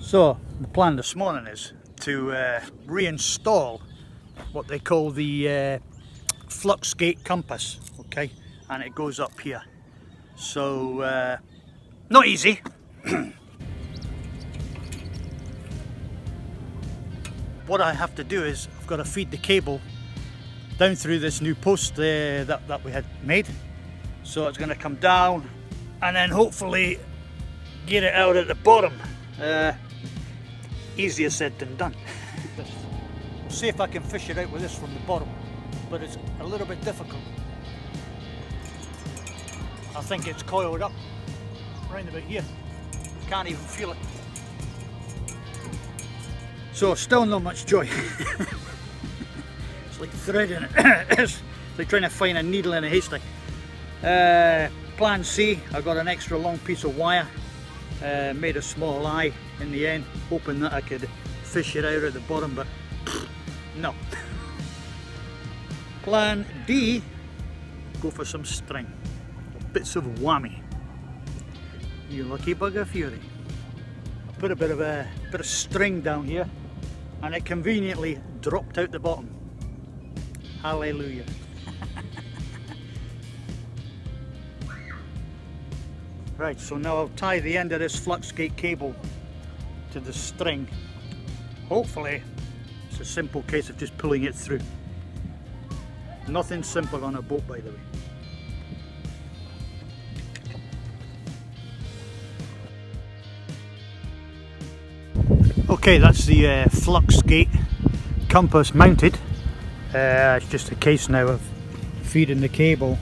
So the plan this morning is to reinstall what they call the flux gate compass, okay, and it goes up here. So not easy. What I have to do is I've got to feed the cable down through this new post that we had made. So it's going to come down and then hopefully get it out at the bottom. Easier said than done. See if I can fish it out with this from the bottom, but it's a little bit difficult. I think it's coiled up right about here. Can't even feel it. So still not much joy. It's like threading it. It's like trying to find a needle in a haystack. Plan C, I got an extra long piece of wire. Made a small eye in the end, hoping that I could fish it out at the bottom, but no. Plan D, go for some string, bits of whammy. You lucky bugger Fury. I put a bit of string down here, and it conveniently dropped out the bottom. Hallelujah. Right, so now I'll tie the end of this flux gate cable to the string. Hopefully it's a simple case of just pulling it through. Nothing simple on a boat, by the way. Okay, that's the flux gate compass mounted. It's just a case now of feeding the cable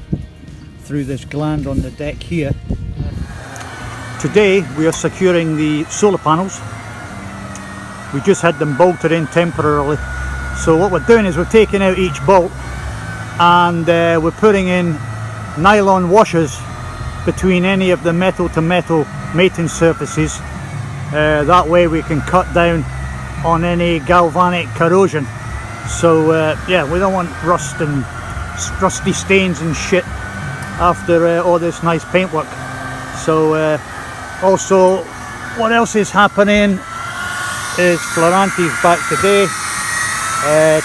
through this gland on the deck here. Today we are securing the solar panels. We just had them bolted in temporarily. So what we're doing is we're taking out each bolt and we're putting in nylon washers between any of the metal to metal mating surfaces. That way we can cut down on any galvanic corrosion. So yeah, we don't want rust and rusty stains and shit after all this nice paintwork. So also, what else is happening is Floranti's back today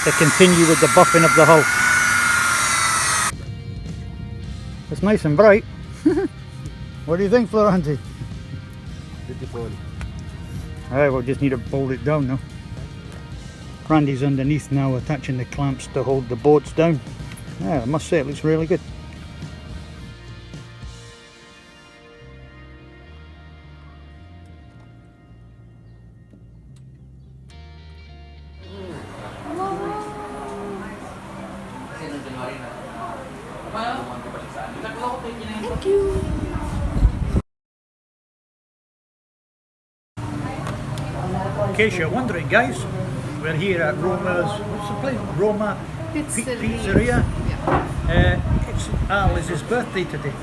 to continue with the buffing of the hull. It's nice and bright. What do you think, Floranti? Beautiful. Alright, we'll just need to bolt it down now. Randy's underneath now attaching the clamps to hold the boards down. Yeah, I must say it looks really good. Thank you. In case you're wondering, guys, we're here at Roma's, what's the place? Roma Pizzeria. Yeah. It's Liz's birthday today,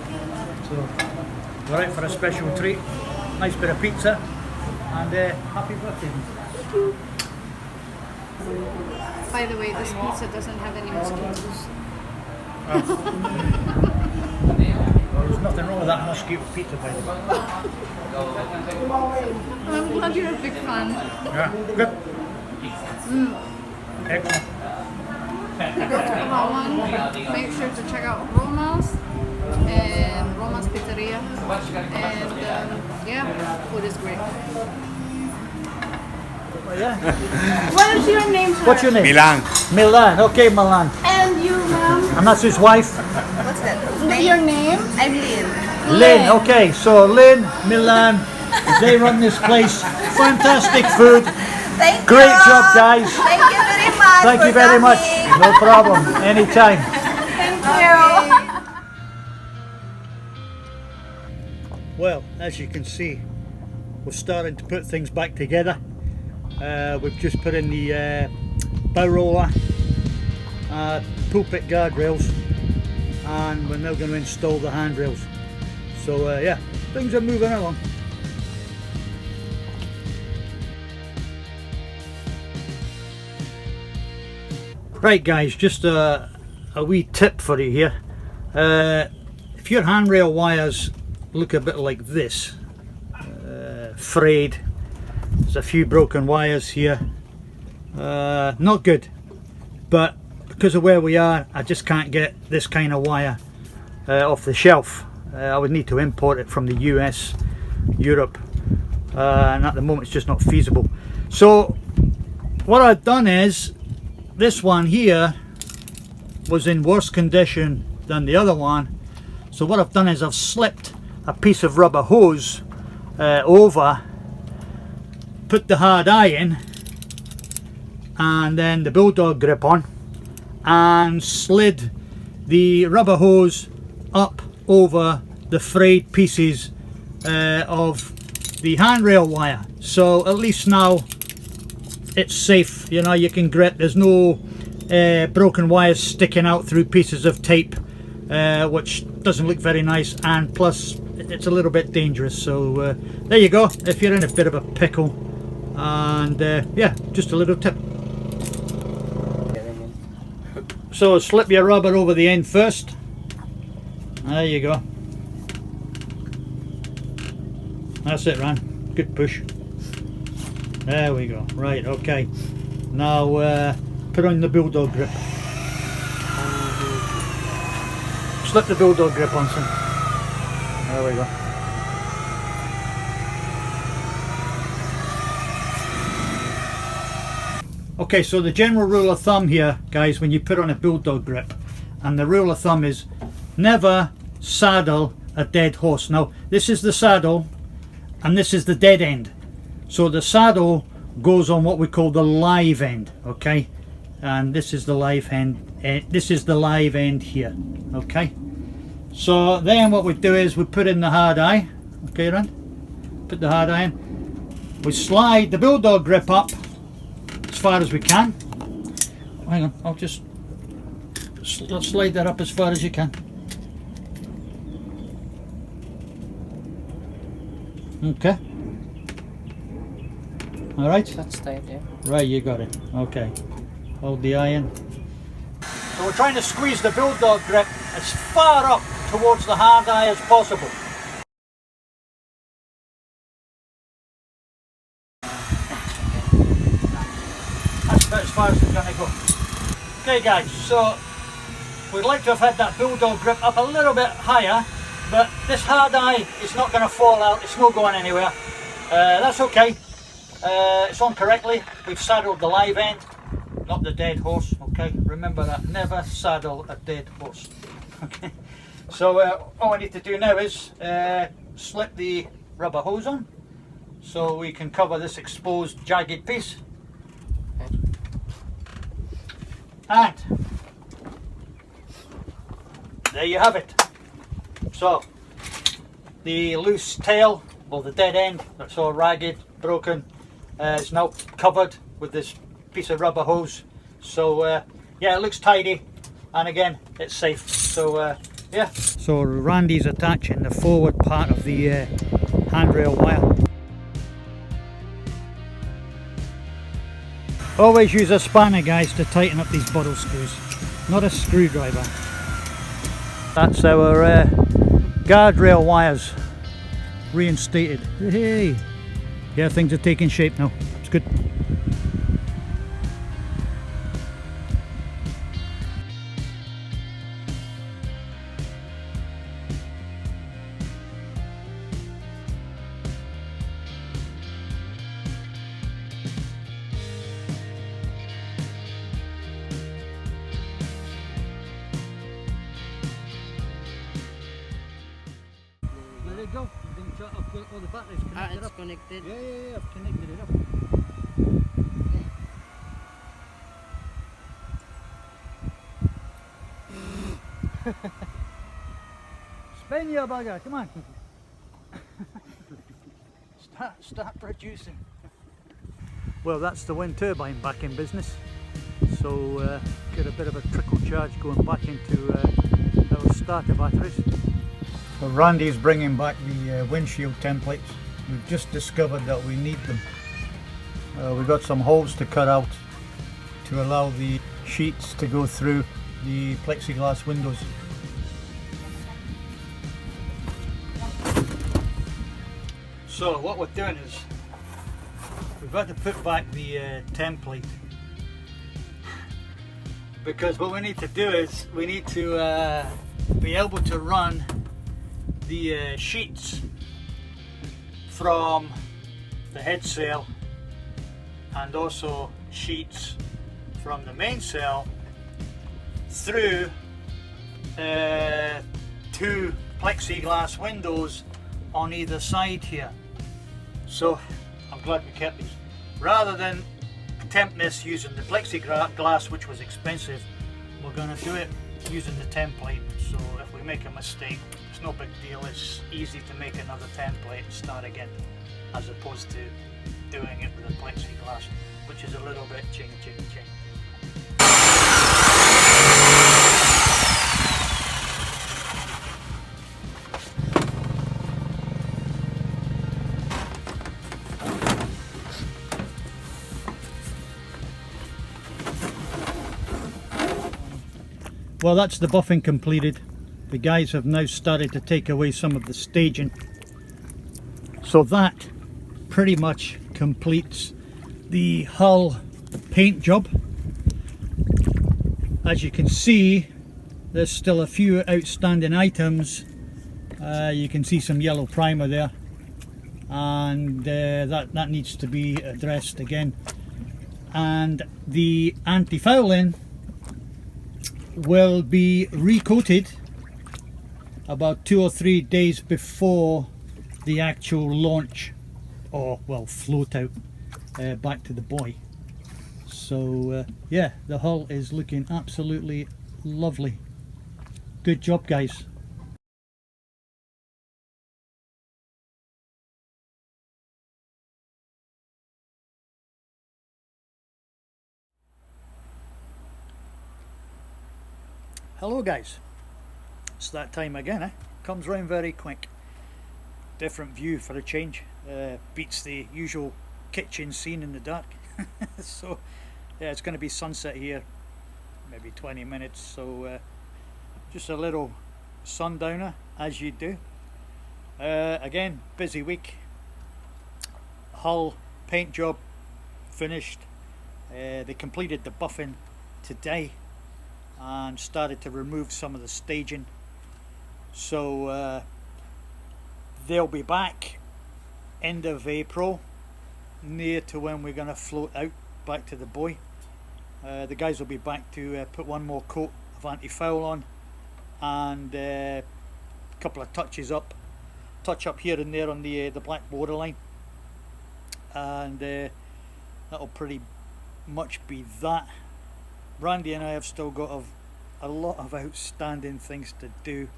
so we're out for a special treat. Nice bit of pizza, and happy birthday. Thank you. By the way, this pizza doesn't have any mosquitoes. Well, there's nothing wrong with that mosquito pizza, by the way. I'm glad you're a big fan. Yeah, good. Excellent. Go to Roman, make sure to check out Roma's and Roma's Pizzeria, and yeah, food is great. Well, yeah. What is your name, sir? What's your name? Milan. Milan. Okay, Milan. And you, ma'am? And that's his wife? What's that? Your name? I'm Lynn. Lynn. Okay, so Lynn, Milan, they run this place. Fantastic food. Thank you. Great job, guys. Thank you very much. Thank you for very much. coming. No problem. Anytime. Thank you. Well, as you can see, we're starting to put things back together. We've just put in the bow roller, pulpit guardrails, and we're now going to install the handrails. So yeah, things are moving along. Right guys, just a wee tip for you here. If your handrail wires look a bit like this, frayed, there's a few broken wires here, not good, but because of where we are, I just can't get this kind of wire off the shelf. I would need to import it from the US, Europe, and at the moment it's just not feasible. So what I've done is, this one here was in worse condition than the other one, so what I've done is I've slipped a piece of rubber hose over, put the hard eye in, and then the bulldog grip on, and slid the rubber hose up over the frayed pieces of the handrail wire. So at least now it's safe, you know, you can grip, there's no broken wires sticking out through pieces of tape, which doesn't look very nice, and plus it's a little bit dangerous. So there you go, if you're in a bit of a pickle. And yeah, just a little tip. So slip your rubber over the end first. There you go. That's it, Ran. Good push. There we go. Right, okay. Now put on the bulldog grip. Slip the bulldog grip on, son. There we go. Okay, so the general rule of thumb here, guys, when you put on a bulldog grip, and the rule of thumb is never saddle a dead horse. Now, this is the saddle, and this is the dead end. So the saddle goes on what we call the live end, okay? And this is the live end. This is the live end here, okay? So then what we do is we put in the hard eye, okay, Rand? Put the hard eye in. We slide the bulldog grip up as far as we can. Hang on, I'll just slide that up as far as you can. Okay. All right. That's tight, yeah. Right, you got it. Okay. Hold the iron. So we're trying to squeeze the bulldog grip as far up towards the hard eye as possible. That's about as far as we're going to go. Okay guys, so we'd like to have had that bulldog grip up a little bit higher, but this hard eye is not going to fall out, it's not going anywhere. That's okay. It's on correctly. We've saddled the live end, not the dead horse, okay? Remember that, never saddle a dead horse. Okay, so all I need to do now is slip the rubber hose on so we can cover this exposed jagged piece. And there you have it. So the loose tail, or the dead end, that's all ragged, broken, is now covered with this piece of rubber hose. So yeah, it looks tidy, and again, it's safe. So yeah. So Randy's attaching the forward part of the handrail wire. Always use a spanner, guys, to tighten up these bottle screws, not a screwdriver. That's our guardrail wires reinstated. Hey, yeah, things are taking shape now. It's good. There you go. I've got all the batteries connected It's up. connected. Yeah, I've connected it up. Spin your bugger, come on. start producing. Well, that's the wind turbine back in business, so get a bit of a trickle charge going back into our starter batteries. So Randy's bringing back the windshield templates. We've just discovered that we need them. We've got some holes to cut out to allow the sheets to go through the plexiglass windows. So what we're doing is we've got to put back the template, because what we need to do is we need to be able to run the sheets from the head sail and also sheets from the mainsail through two plexiglass windows on either side here. So I'm glad we kept these. Rather than attempt this using the plexiglass, which was expensive, we're going to do it using the template. So if we make a mistake, it's no big deal. It's easy to make another template and start again, as opposed to doing it with a plexiglass, which is a little bit ching. Well, that's the buffing completed. The guys have now started to take away some of the staging. So that pretty much completes the hull paint job. As you can see, there's still a few outstanding items. You can see some yellow primer there, and that needs to be addressed again. And the anti-fouling will be recoated about 2 or 3 days before the actual launch, or well, float out back to the buoy. So yeah, the hull is looking absolutely lovely. Good job, guys. Hello guys, it's that time again, eh? Comes round very quick. Different view for a change, beats the usual kitchen scene in the dark. So yeah, it's going to be sunset here, maybe 20 minutes, so just a little sundowner as you do. Again, busy week. Hull paint job finished. They completed the buffing today and started to remove some of the staging, so they'll be back end of April, near to when we're going to float out back to the buoy. The guys will be back to put one more coat of anti-foul on, and a couple of touch up here and there on the black borderline, and that'll pretty much be that. Randy and I have still got a lot of outstanding things to do.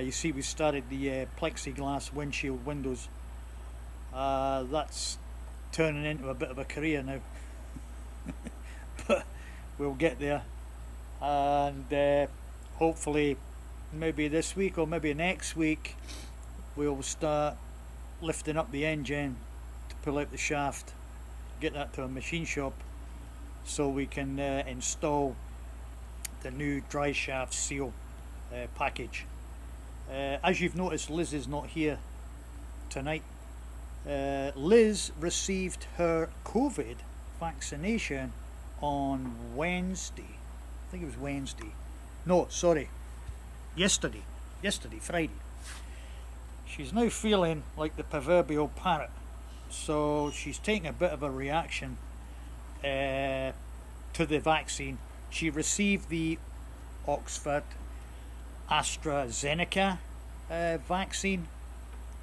You see, we started the plexiglass windshield windows. That's turning into a bit of a career now. But we'll get there, and hopefully maybe this week or maybe next week we'll start lifting up the engine to pull out the shaft, get that to a machine shop, so we can install the new dry shaft seal package. As you've noticed, Liz is not here tonight. Liz received her COVID vaccination on Wednesday. I think it was Wednesday. No, sorry, yesterday, Friday. She's now feeling like the proverbial parrot, so she's taking a bit of a reaction to the vaccine. She received the Oxford AstraZeneca vaccine,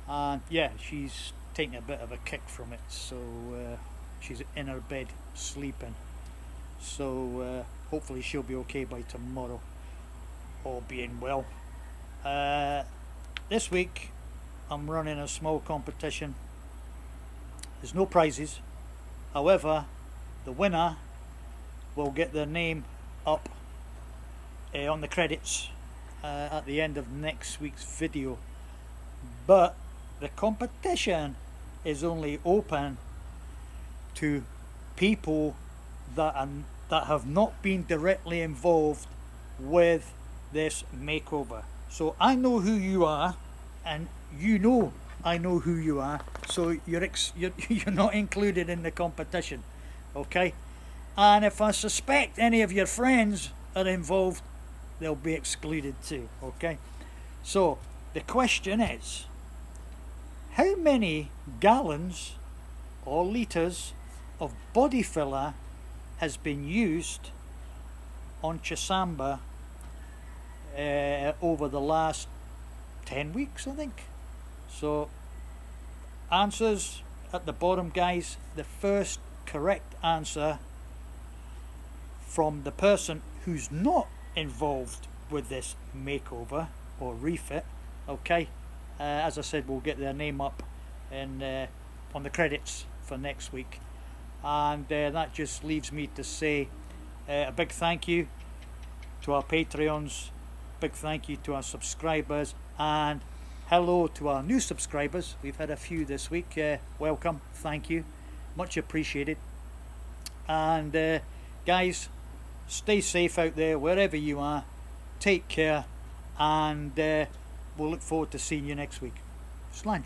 and yeah, she's taking a bit of a kick from it, so she's in her bed sleeping, so hopefully she'll be okay by tomorrow, all being well. This week I'm running a small competition There's no prizes. However, the winner will get their name up on the credits at the end of next week's video. But the competition is only open to people that have not been directly involved with this makeover. So I know who you are, and you know I know who you are, so you're not included in the competition, okay? And if I suspect any of your friends are involved, they'll be excluded too, okay? So the question is, how many gallons or litres of body filler has been used on Chasamba over the last 10 weeks, I think? So answers at the bottom, guys. The first correct answer from the person who's not involved with this makeover or refit, okay, as I said, we'll get their name up in on the credits for next week. And that just leaves me to say a big thank you to our Patreons, big thank you to our subscribers, and hello to our new subscribers. We've had a few this week. Welcome, thank you, much appreciated. And guys, stay safe out there wherever you are, take care, and we'll look forward to seeing you next week. Slange.